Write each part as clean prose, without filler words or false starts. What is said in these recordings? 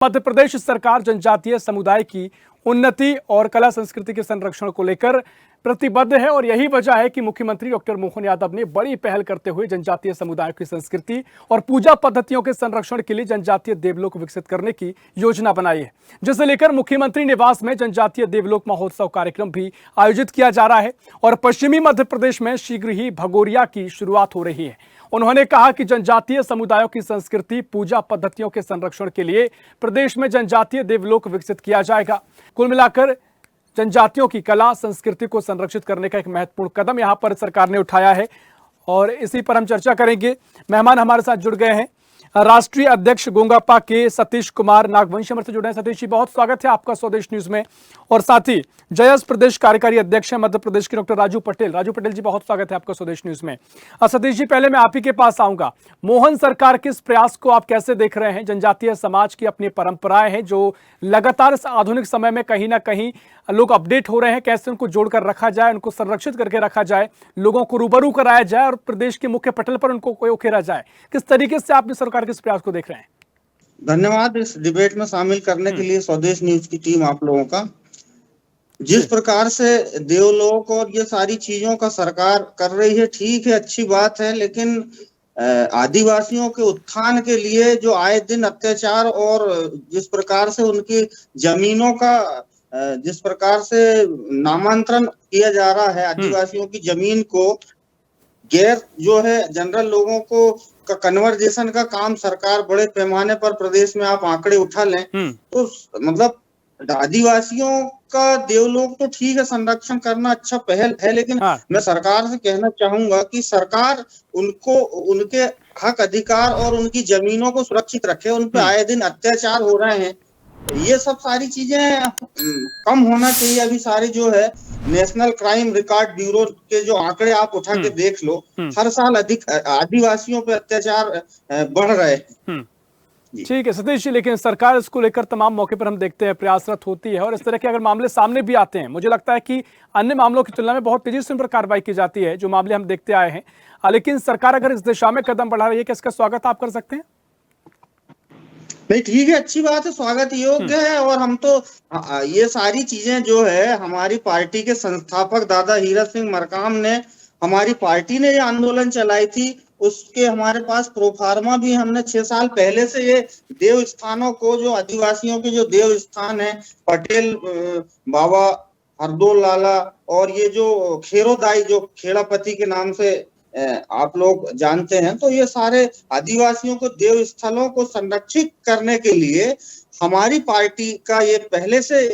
मध्य प्रदेश सरकार जनजातीय समुदाय की उन्नति और कला संस्कृति के संरक्षण को लेकर प्रतिबद्ध है और यही वजह है कि मुख्यमंत्री डॉक्टर मोहन यादव ने बड़ी पहल करते हुए जनजातीय समुदायों की संस्कृति और पूजा पद्धतियों के संरक्षण के लिए जनजातीय देवलोक विकसित करने की योजना बनाई है, जिसे लेकर मुख्यमंत्री निवास में जनजातीय देवलोक महोत्सव कार्यक्रम भी आयोजित किया जा रहा है और पश्चिमी मध्य प्रदेश में शीघ्र ही भगोरिया की शुरुआत हो रही है। उन्होंने कहा कि जनजातीय समुदायों की संस्कृति पूजा पद्धतियों के संरक्षण के लिए प्रदेश में जनजातीय देवलोक विकसित किया जाएगा। कुल मिलाकर जनजातियों की कला संस्कृति को संरक्षित करने का एक महत्वपूर्ण कदम यहां पर सरकार ने उठाया है और इसी पर हम चर्चा करेंगे। मेहमान हमारे साथ जुड़ गए हैं राष्ट्रीय अध्यक्ष गोंगापा के सतीश कुमार नागवंशी हमारे से जुड़े हैं। सतीश जी, बहुत स्वागत है आपका स्वदेश न्यूज में। और साथ ही जयस प्रदेश कार्यकारी अध्यक्ष हैं मध्य प्रदेश के डॉक्टर राजू पटेल। राजू पटेल जी, बहुत स्वागत है आपका स्वदेश न्यूज में। सतीश जी, पहले मैं आप ही के पास आऊंगा। मोहन सरकार के इस प्रयास को आप कैसे देख रहे हैं? जनजातीय समाज की अपनी परंपराएं हैं जो लगातार इस आधुनिक समय में कहीं ना कहीं लोग अपडेट हो रहे हैं, कैसे उनको जोड़कर रखा जाए, उनको संरक्षित करके रखा जाए, लोगों को रूबरू कराया जाए और प्रदेश के मुख्य पटल पर उनको उकेरा जाए। किस तरीके से आप इस सरकार के इस प्रयास को देख रहे हैं? धन्यवाद इस डिबेट में शामिल करने के लिए स्वदेश न्यूज की टीम आप लोगों का। जिस प्रकार से देवलोक और ये सारी चीजों का सरकार कर रही है, ठीक है, अच्छी बात है, लेकिन आदिवासियों के उत्थान के लिए जो आए दिन अत्याचार और जिस प्रकार से उनकी जमीनों का जिस प्रकार से नामांतरण किया जा रहा है, आदिवासियों की जमीन को गैर जो है जनरल लोगों को का कन्वर्जेशन का काम सरकार बड़े पैमाने पर प्रदेश में आप आंकड़े उठा लें तो मतलब आदिवासियों का देवलोक तो ठीक है, संरक्षण करना अच्छा पहल है, लेकिन मैं सरकार से कहना चाहूंगा कि सरकार उनको उनके हक अधिकार और उनकी जमीनों को सुरक्षित रखे। उन पे आए दिन अत्याचार हो रहे हैं, ये सब सारी चीजें कम होना चाहिए। अभी सारे जो है नेशनल क्राइम रिकॉर्ड ब्यूरो के जो आंकड़े आप उठा के देख लो, हर साल अधिक आदिवासियों पे अत्याचार बढ़ रहे हैं। ठीक है सतीश जी, लेकिन सरकार इसको लेकर तमाम मौके पर हम देखते हैं प्रयासरत होती है और इस तरह के अगर मामले सामने भी आते हैं, मुझे लगता है कि अन्य मामलों की तुलना में बहुत तेजी से उन पर कार्रवाई की जाती है जो मामले हम देखते आए हैं। लेकिन सरकार अगर इस दिशा में कदम बढ़ा रही है, क्या इसका स्वागत आप कर सकते हैं? नहीं, ठीक है, अच्छी बात है, स्वागत योग्य है। और हम तो ये सारी चीजें जो है हमारी पार्टी के संस्थापक दादा हीरा सिंह मरकाम ने, हमारी पार्टी ने ये आंदोलन चलाई थी, उसके हमारे पास प्रोफार्मा भी हमने 6 साल पहले से ये देव स्थानों को, जो आदिवासियों के जो देव स्थान है, पटेल बाबा, हरदोल लाला और ये जो खेरोदाई जो खेड़ापति के नाम से आप लोग जानते हैं, तो ये सारे आदिवासियों को देव स्थलों को संरक्षित करने के लिए हमारी पार्टी का ये पहले से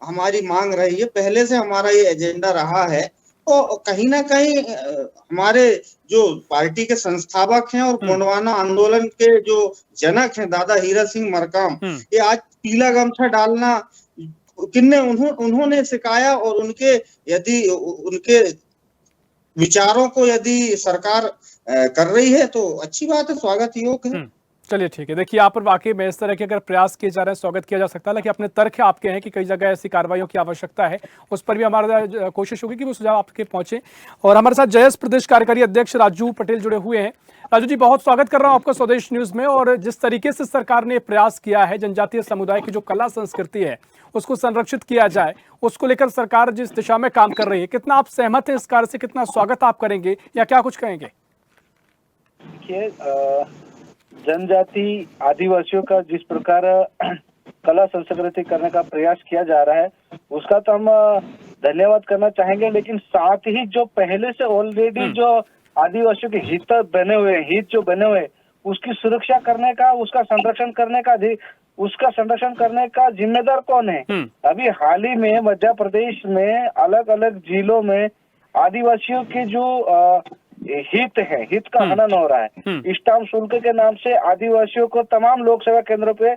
हमारी मांग रही है, पहले से हमारा ये एजेंडा रहा है। तो कहीं ना कहीं हमारे जो पार्टी के संस्थापक हैं और गोंडवाना आंदोलन के जो जनक हैं दादा हीरा सिंह मरकाम, ये आज पीला गमछा डालना किन्ने उन्होंने सिखाया और उनके यदि उनके विचारों को यदि सरकार कर रही है तो अच्छी बात है, स्वागत योग्य है। चलिए ठीक है। देखिए, यहाँ पर वाकई में इस तरह के अगर प्रयास किए जा रहे हैं, स्वागत किया जा सकता है, लेकिन अपने तर्क आपके हैं कि कई जगह ऐसी कार्रवाइयों की आवश्यकता है, उस पर भी हमारा कोशिश होगी कि वो सुझाव आपके पहुंचे। और हमारे साथ जयस प्रदेश कार्यकारी अध्यक्ष राजू पटेल जुड़े हुए हैं। राजू जी, बहुत स्वागत कर रहा हूं आपका स्वदेश न्यूज में। और जिस तरीके से सरकार ने प्रयास किया है जनजातीय समुदाय की जो कला संस्कृति है उसको संरक्षित किया जाए, उसको लेकर सरकार जिस दिशा में काम कर रही है, कितना आप सहमत हैं इस कार्य से? कितना स्वागत आप करेंगे या क्या कुछ कहेंगे? देखिए, जनजाति आदिवासियों का जिस प्रकार कला संस्कृति करने का प्रयास किया जा रहा है उसका तो हम धन्यवाद करना चाहेंगे, लेकिन साथ ही जो पहले से ऑलरेडी जो आदिवासियों के हित जो बने हुए उसकी सुरक्षा करने का, उसका संरक्षण करने का जिम्मेदार कौन है? अभी हाल ही में मध्य प्रदेश में अलग अलग जिलों में आदिवासियों के जो हित का हनन हो रहा है। स्टाम्प शुल्क के नाम से आदिवासियों को तमाम लोक सेवा केंद्रों पे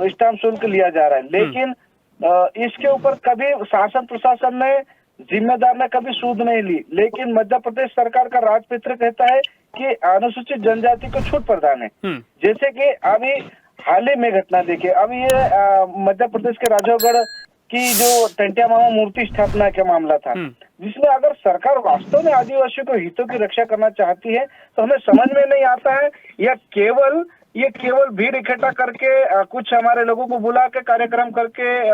स्टाम्प शुल्क लिया जा रहा है, लेकिन इसके ऊपर कभी शासन प्रशासन ने, जिम्मेदार ने कभी सूद नहीं ली। लेकिन मध्य प्रदेश सरकार का राजपत्र कहता है कि अनुसूचित जनजाति को छूट प्रदान है। जैसे कि अभी हाल ही में घटना देखिए, अभी ये मध्य प्रदेश के राजौगढ़ की जो टंटिया मामा मूर्ति स्थापना का मामला था, जिसमें अगर सरकार वास्तव में आदिवासियों को हितों की रक्षा करना चाहती है तो हमें समझ में नहीं आता है या केवल ये केवल भीड़ इकट्ठा करके कुछ हमारे लोगों को बुला के कार्यक्रम करके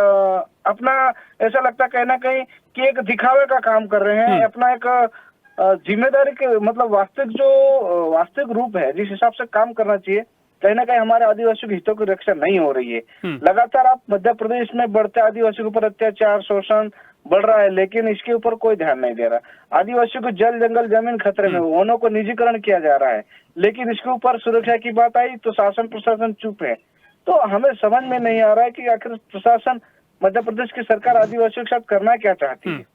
अपना ऐसा लगता कहीं ना कहीं कि एक दिखावे का काम कर रहे हैं। अपना एक जिम्मेदारी के मतलब वास्तविक रूप है जिस हिसाब से काम करना चाहिए, कहीं ना कहीं हमारे आदिवासियों के हितों की रक्षा नहीं हो रही है। लगातार आप मध्य प्रदेश में बढ़ते आदिवासियों के ऊपर अत्याचार शोषण बढ़ रहा है, लेकिन इसके ऊपर कोई ध्यान नहीं दे रहा। आदिवासियों को जल जंगल जमीन खतरे में, वनों को निजीकरण किया जा रहा है, लेकिन इसके ऊपर सुरक्षा की बात आई तो शासन प्रशासन चुप है। तो हमें समझ में नहीं आ रहा है कि आखिर प्रशासन, मध्य प्रदेश की सरकार आदिवासियों के साथ करना क्या चाहती है।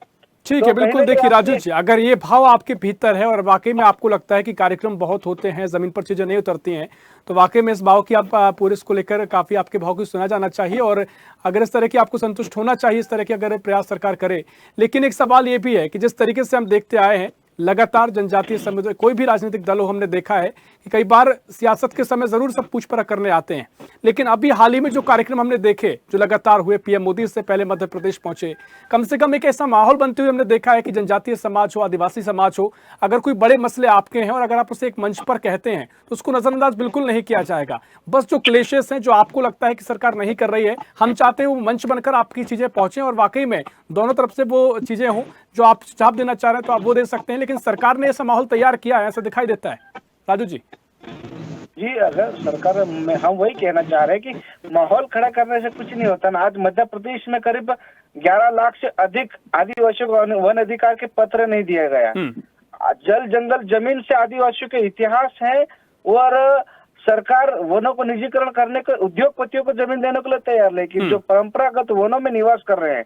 ठीक तो है, बिल्कुल। देखिए राजू आपने- जी, अगर ये भाव आपके भीतर है और वाकई में आपको लगता है कि कार्यक्रम बहुत होते हैं, जमीन पर चीजें नहीं उतरती हैं, तो वाकई में इस भाव की आप पूरे इसको लेकर काफी आपके भाव को सुना जाना चाहिए और अगर इस तरह की आपको संतुष्ट होना चाहिए, इस तरह के अगर प्रयास सरकार करे। लेकिन एक सवाल ये भी है कि जिस तरीके से हम देखते आए हैं लगातार जनजातीय समुदाय, कोई भी राजनीतिक दल हो, हमने देखा है कि कई बार सियासत के समय जरूर सब पूछ परख करने आते हैं, लेकिन अभी हाल ही में जो कार्यक्रम हमने देखे जो लगातार हुए, पीएम मोदी से पहले मध्य प्रदेश पहुंचे, कम से कम एक ऐसा माहौल बनते हुए हमने देखा है कि जनजातीय समाज हो, आदिवासी समाज हो, अगर कोई बड़े मसले आपके हैं और अगर आप उसे एक मंच पर कहते हैं तो उसको नजरअंदाज बिल्कुल नहीं किया जाएगा। बस जो क्लेशेस हैं, जो आपको लगता है कि सरकार नहीं कर रही है, हम चाहते हैं वो मंच बनकर आपकी चीजें पहुंचे और वाकई में दोनों तरफ से वो चीजें हों जो आप सुझाव देना चाह रहे हैं तो आप वो दे सकते हैं, लेकिन सरकार ने ऐसा माहौल तैयार किया है, ऐसा दिखाई देता है। राजू जी अगर सरकार में हम वही कहना चाह रहे हैं कि माहौल खड़ा करने से कुछ नहीं होता ना। आज मध्य प्रदेश में करीब 11 लाख से अधिक आदिवासियों को वन अधिकार के पत्र नहीं दिया गया। जल जंगल जमीन से आदिवासियों के इतिहास है और सरकार वनों को निजीकरण करने के, उद्योगपतियों को जमीन देने के लिए तैयार, लेकिन जो परंपरागत वनों में निवास कर रहे हैं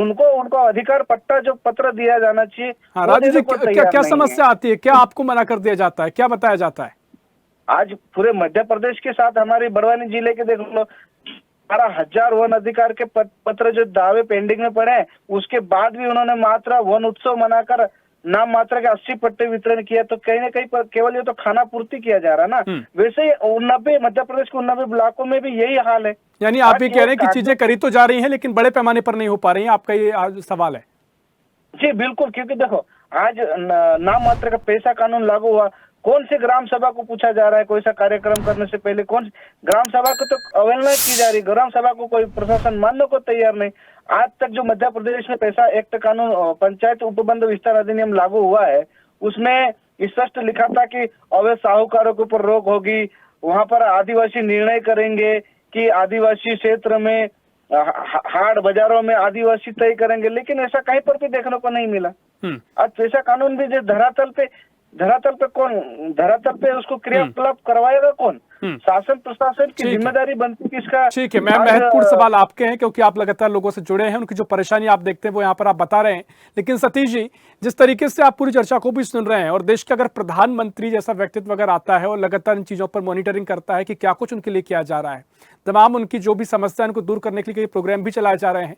उनको अधिकार पट्टा जो पत्र दिया जाना चाहिए। हाँ राजू जी, क्या समस्या आती है, क्या आपको मना कर दिया जाता है, क्या बताया जाता है? आज पूरे मध्य प्रदेश के साथ हमारी बड़वानी जिले के देख लो 12,000 वन अधिकार के पत्र जो दावे पेंडिंग में पड़े हैं, उसके बाद भी उन्होंने मात्र वन उत्सव मनाकर नाम मात्र के 80 पट्टे वितरण किया। तो कहीं ना कहीं पर केवल ये तो खाना पूर्ति किया जा रहा है ना। वैसे ही 90 मध्य प्रदेश के 90 ब्लॉकों में भी यही हाल है। यानी आप ये कह रहे हैं कि चीजें करी तो जा रही हैं लेकिन बड़े पैमाने पर नहीं हो पा रही हैं, आपका ये आज सवाल है? जी बिल्कुल, क्योंकि देखो आज नाम मात्र का पैसा कानून लागू हुआ, कौन से ग्राम सभा को पूछा जा रहा है कोई सा कार्यक्रम करने से पहले? कौन ग्राम सभा को तो अवहेलना की जा रही, ग्राम सभा को कोई प्रशासन मानने को तैयार नहीं। आज तक जो मध्य प्रदेश में पैसा एक्ट कानून, पंचायत उपबंध विस्तार अधिनियम लागू हुआ है, उसमें स्पष्ट लिखा था कि अवैध साहूकारों के ऊपर रोक होगी, वहां पर आदिवासी निर्णय करेंगे कि आदिवासी क्षेत्र में हाट बाजारों में आदिवासी तय करेंगे, लेकिन ऐसा कहीं पर भी देखने को नहीं मिला। आज पैसा कानून भी जो धरातल पे उसको क्रियाकलाप करवाएगा कौन? शासन प्रशासन की जिम्मेदारी बनती है किसका? ठीक है, मैं महत्वपूर्ण सवाल आपके हैं क्योंकि आप लगातार लोगों से जुड़े हैं, उनकी जो परेशानी आप देखते हैं वो यहाँ पर आप बता रहे हैं। लेकिन सतीश जी, जिस तरीके से आप पूरी चर्चा को भी सुन रहे हैं और देश का अगर प्रधानमंत्री जैसा व्यक्तित्व अगर आता है और लगातार इन चीजों पर मॉनिटरिंग करता है कि क्या कुछ उनके लिए किया जा रहा है, तमाम उनकी जो भी समस्या उनको दूर करने के लिए प्रोग्राम भी चलाए जा रहे हैं,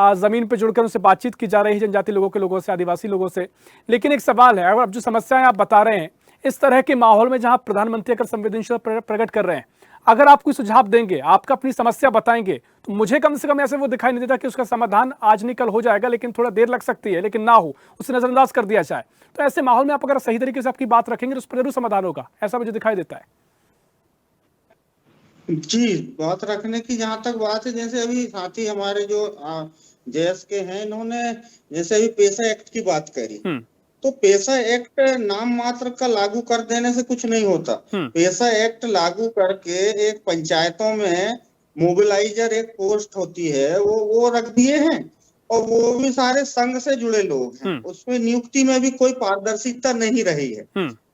जमीन पर जुड़कर उनसे बातचीत की जा रही है जनजाति लोगों से, आदिवासी लोगों से। लेकिन एक सवाल है, अगर अब जो समस्याएं आप बता रहे हैं इस तरह के माहौल में जहां प्रधानमंत्री अगर संवेदनशीलता प्रकट कर रहे हैं, अगर आप कोई सुझाव देंगे, आपका अपनी समस्या बताएंगे, तो मुझे कम से कम ऐसे वो दिखाई नहीं देता कि उसका समाधान आज नहीं कल हो जाएगा, लेकिन थोड़ा देर लग सकती है, लेकिन ना हो, उसे नजरअंदाज कर दिया जाए। तो ऐसे माहौल में आप अगर सही तरीके से आपकी बात रखेंगे तो उस पर जरूर समाधान होगा, ऐसा मुझे दिखाई देता है। जी, बात रखने की जहां तक बात है, जैसे अभी साथी हमारे जो जेएस के हैं, इन्होंने जैसे अभी पैसा एक्ट की बात करी, तो पैसा एक्ट नाम मात्र का लागू कर देने से कुछ नहीं होता। पैसा एक्ट लागू करके एक पंचायतों में मोबिलाइजर एक पोस्ट होती है, वो रख दिए हैं और वो भी सारे संघ से जुड़े लोग हैं। उसमें नियुक्ति में भी कोई पारदर्शिता नहीं रही है।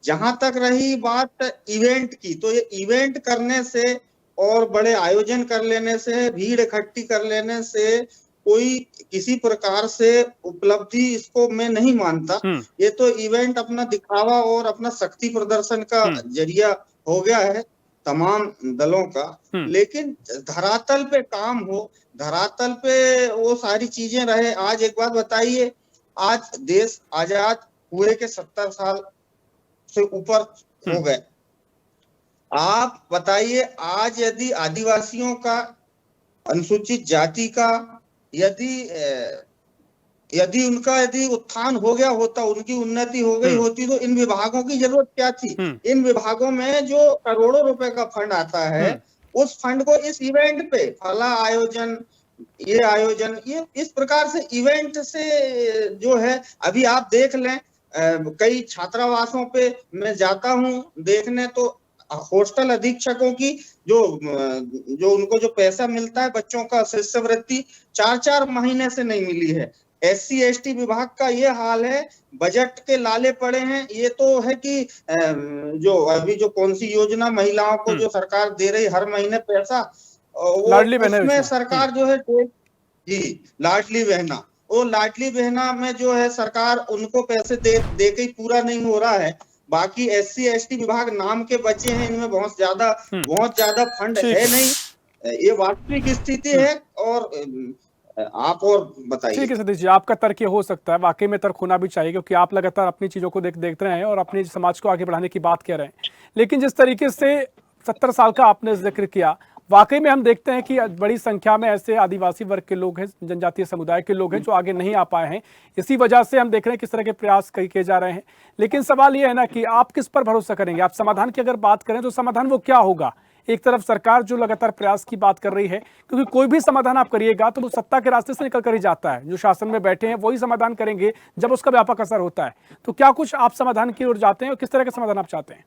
जहां तक रही बात इवेंट की, तो ये इवेंट करने से और बड़े आयोजन कर लेने से, भीड़ इकट्ठी कर लेने से कोई किसी प्रकार से उपलब्धि इसको मैं नहीं मानता। ये तो इवेंट अपना दिखावा और अपना शक्ति प्रदर्शन का जरिया हो गया है तमाम दलों का। लेकिन धरातल पे काम हो, धरातल पे वो सारी चीजें रहे। आज एक बात बताइए, आज देश आजाद हुए के 70 साल से ऊपर हो गए। आप बताइए, आज यदि आदिवासियों का, अनुसूचित जाति का यदि यदि उत्थान हो गया होता, उनकी उन्नति हो गई होती, तो इन विभागों की जरूरत क्या थी। इन विभागों में जो करोड़ों रुपए का फंड आता है, उस फंड को इस इवेंट पे, फला आयोजन, ये इस प्रकार से इवेंट से जो है, अभी आप देख लें, कई छात्रावासों पे मैं जाता हूं देखने, तो हॉस्टल अधीक्षकों की जो उनको जो पैसा मिलता है बच्चों का शिष्यवृत्ति, 4-4 महीने से नहीं मिली है। SC/ST विभाग का ये हाल है, बजट के लाले पड़े हैं। ये तो है कि जो अभी जो कौन सी योजना महिलाओं को जो सरकार दे रही हर महीने पैसा, वो उसमें सरकार जो है जी लाडली बहना, वो लाडली बहना में जो है सरकार उनको पैसे दे के पूरा नहीं हो रहा है। बाकी SC/ST विभाग नाम के बचे हैं, इनमें बहुत ज्यादा फंड है नहीं। ये वास्तविक स्थिति है। और आप और बताइए। ठीक है सतीश जी, आपका तर्क ये हो सकता है, वाकई में तर्क होना भी चाहिए, क्योंकि आप लगातार अपनी चीजों को देख रहे हैं और अपने समाज को आगे बढ़ाने की बात कर रहे हैं। लेकिन जिस तरीके से 70 साल का आपने जिक्र किया, वाकई में हम देखते हैं कि बड़ी संख्या में ऐसे आदिवासी वर्ग के लोग हैं, जनजातीय समुदाय के लोग हैं जो आगे नहीं आ पाए हैं। इसी वजह से हम देख रहे हैं किस तरह के प्रयास किए जा रहे हैं। लेकिन सवाल ये है ना कि आप किस पर भरोसा करेंगे। आप समाधान की अगर बात करें तो समाधान वो क्या होगा। एक तरफ सरकार जो लगातार प्रयास की बात कर रही है, क्योंकि कोई भी समाधान आप करिएगा तो वो सत्ता के रास्ते से निकल कर ही जाता है। जो शासन में बैठे हैं वही समाधान करेंगे जब उसका व्यापक असर होता है। तो क्या कुछ आप समाधान की ओर जाते हैं और किस तरह का समाधान आप चाहते हैं?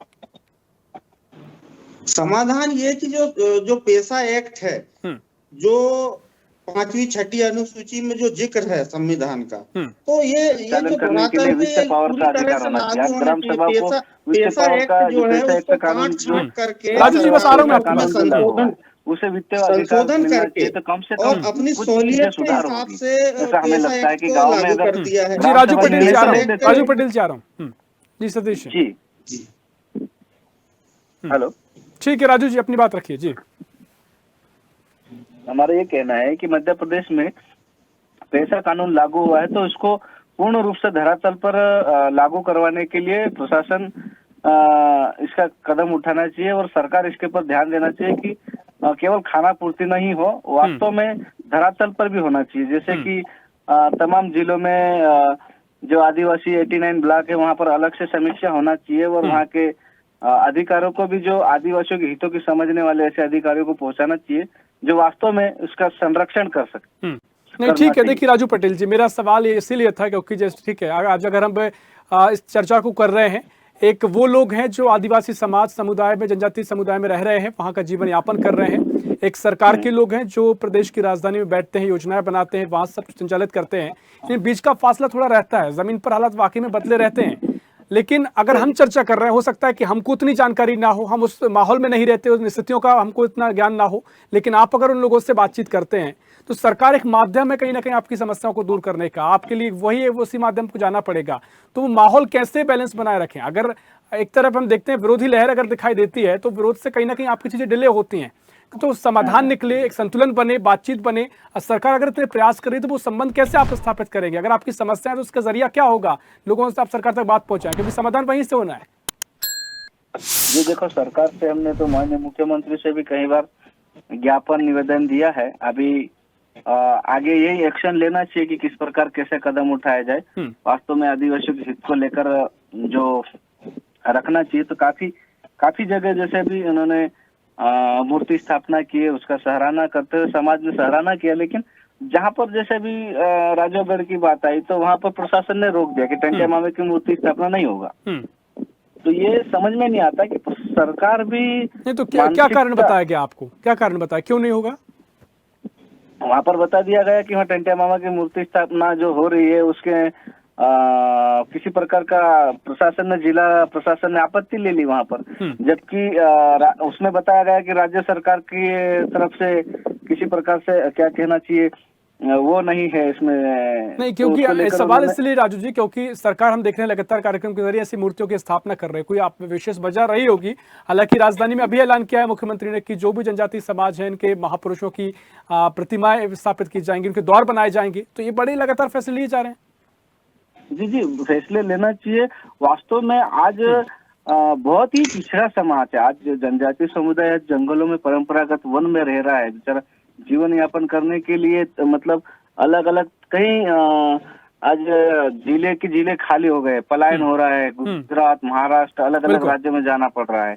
समाधान ये कि जो पेशा एक्ट है, जो 5वीं 6ठी अनुसूची में जो जिक्र है संविधान का, तो ये जो धरातल पे पूरी तरह से लागू होना चाहिए। पेशा एक्ट जो है उसको काट छांट करके राजू जी, बस आ रहा हूं, संशोधन करके और अपनी सहूलियत के हिसाब से पेशा एक्ट को लागू कर दिया है। जी राजू पटेल जा रहा हूँ। जी सतीश जी, हेलो, ठीक है राजू जी, अपनी बात रखिए जी। हमारा ये कहना है कि मध्य प्रदेश में पेशा कानून लागू हुआ है, तो इसको पूर्ण रूप से धरातल पर लागू करवाने के लिए प्रशासन इसका कदम उठाना चाहिए और सरकार इसके ऊपर ध्यान देना चाहिए कि केवल खाना पूर्ति नहीं हो, वास्तव में धरातल पर भी होना चाहिए। जैसे कि तमाम जिलों में जो आदिवासी 89 ब्लॉक है, वहाँ पर अलग से समीक्षा होना चाहिए और वहाँ के अधिकारियों को भी, जो आदिवासियों के हितों की समझने वाले ऐसे अधिकारियों को पहुंचाना चाहिए जो वास्तव में उसका संरक्षण कर सके। नहीं ठीक है, देखिए राजू पटेल जी, मेरा सवाल ये इसीलिए था क्योंकि जैसे ठीक है, आज अगर हम इस चर्चा को कर रहे हैं, एक वो लोग हैं जो आदिवासी समाज समुदाय में, जनजातीय समुदाय में रह रहे हैं, वहाँ का जीवन यापन कर रहे हैं। एक सरकार के लोग हैं जो प्रदेश की राजधानी में बैठते हैं, योजनाएं बनाते हैं, वहाँ सब संचालित करते हैं। इन बीच का फासला थोड़ा रहता है, जमीन पर हालात वाकई में बदले रहते हैं। लेकिन अगर हम चर्चा कर रहे हैं, हो सकता है कि हमको उतनी जानकारी ना हो, हम उस माहौल में नहीं रहते, उन स्थितियों का हमको इतना ज्ञान ना हो। लेकिन आप अगर उन लोगों से बातचीत करते हैं तो सरकार एक माध्यम है कहीं ना कहीं आपकी समस्याओं को दूर करने का, आपके लिए वही है, उसी माध्यम को जाना पड़ेगा। तो वो माहौल कैसे बैलेंस बनाए रखें। अगर एक तरफ हम देखते हैं विरोधी लहर अगर दिखाई देती है तो विरोध से कहीं ना कहीं आपकी चीजें डिले होती हैं, तो समाधान निकले, एक संतुलन बने, बातचीत बने। और सरकार अगर इतने प्रयास करे तो वो संबंध कैसे आप स्थापित करेंगे। अगर आपकी समस्या है तो उसका जरिया क्या होगा, लोगों से आप सरकार तक बात पहुंचाएं, क्योंकि समाधान वहीं से होना है। जी देखो, सरकार से हमने तो माननीय मुख्यमंत्री से भी कई बार ज्ञापन निवेदन दिया है। अभी आगे यही एक्शन लेना चाहिए कि किस प्रकार कैसे कदम उठाया जाए। वास्तव में आदिवासियों के हित को लेकर जो रखना चाहिए, तो काफी जगह जैसे भी उन्होंने मूर्ति स्थापना की है, उसका सराहना करते हुए समाज ने सराहना किया। लेकिन जहाँ पर जैसे भी राजोगढ़ की बात आई तो वहाँ पर प्रशासन ने रोक दिया कि टंटिया मामे की मूर्ति स्थापना नहीं होगा। तो ये समझ में नहीं आता कि सरकार भी नहीं, तो क्या कारण बताया गया आपको, क्या कारण बताया क्यों नहीं होगा? वहाँ पर बता दिया गया कि वहाँ टंटिया मामा की मूर्ति स्थापना जो हो रही है उसके किसी प्रकार का प्रशासन ने, जिला प्रशासन ने आपत्ति ले ली वहाँ पर। जबकि उसमें बताया गया कि राज्य सरकार की तरफ से किसी प्रकार से क्या कहना चाहिए वो नहीं है इसमें। नहीं, क्योंकि सवाल इसलिए राजू जी, क्योंकि सरकार हम देख रहे हैं लगातार कार्यक्रम के जरिए ऐसी मूर्तियों की स्थापना कर रहे हैं। कोई आप विशेष वजह रही होगी। हालांकि राजधानी में अभी ऐलान किया है मुख्यमंत्री ने कि जो भी जनजातीय समाज है इनके महापुरुषों की प्रतिमाएं स्थापित की जाएंगी, उनके द्वार बनाए जाएंगे। तो ये बड़े लगातार फैसले लिए जा रहे हैं। जी, फैसले लेना चाहिए। वास्तव में आज बहुत ही पिछड़ा समाज है। आज जनजातीय समुदाय जंगलों में परंपरागत वन में रह रहा है, बेचारा जीवन यापन करने के लिए मतलब अलग अलग कई आज जिले के जिले खाली हो गए, पलायन हो रहा है, गुजरात, महाराष्ट्र, अलग अलग बिल्कुल। राज्यों में जाना पड़ रहा है।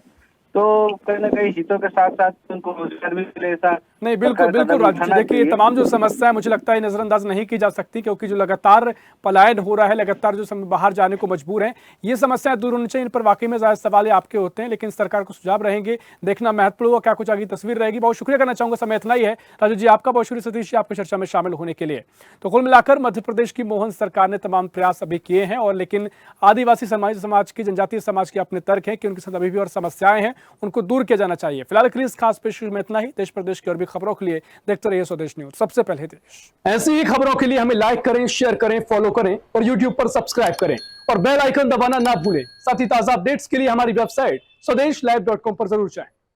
तो कहीं ना कहीं हितों के साथ साथ उनको रोजगार भी मिले, ऐसा नहीं, बिल्कुल सरकार बिल्कुल कदम राजू जी, उठाना देखिए ये चाहिए। तमाम जो समस्या है मुझे लगता है नजरअंदाज नहीं की जा सकती, क्योंकि जो लगातार पलायन हो रहा है, लगातार जो बाहर जाने को मजबूर हैं, ये समस्याएं दूर होनी चाहिए। इन पर वाकई में ज़्यादा सवाल आपके होते हैं, लेकिन सरकार को सुझाव रहेंगे, देखना महत्वपूर्ण होगा क्या कुछ आगे तस्वीर रहेगी। बहुत शुक्रिया करना चाहूंगा, समय इतना ही है राजू जी आपका। बहुत शुक्रिया सतीश जी आपकी चर्चा में शामिल होने के लिए। तो कुल मिलाकर मध्य प्रदेश की मोहन सरकार ने तमाम प्रयास अभी किए हैं, और लेकिन आदिवासी समाज की, जनजातीय समाज के अपने तर्क हैं कि उनके साथ अभी भी और समस्याएं हैं, उनको दूर किया जाना चाहिए। फिलहाल के लिए इस खास पेश में इतना ही। देश प्रदेश की और भी खबरों के लिए देखते रहिए स्वदेश न्यूज, सबसे पहले देश। ऐसी ही खबरों के लिए हमें लाइक करें, शेयर करें, फॉलो करें और यूट्यूब पर सब्सक्राइब करें और बेल आइकन दबाना ना भूलें। साथ ही ताजा अपडेट्स के लिए हमारी वेबसाइट स्वदेशलाइव.com पर जरूर जाएं।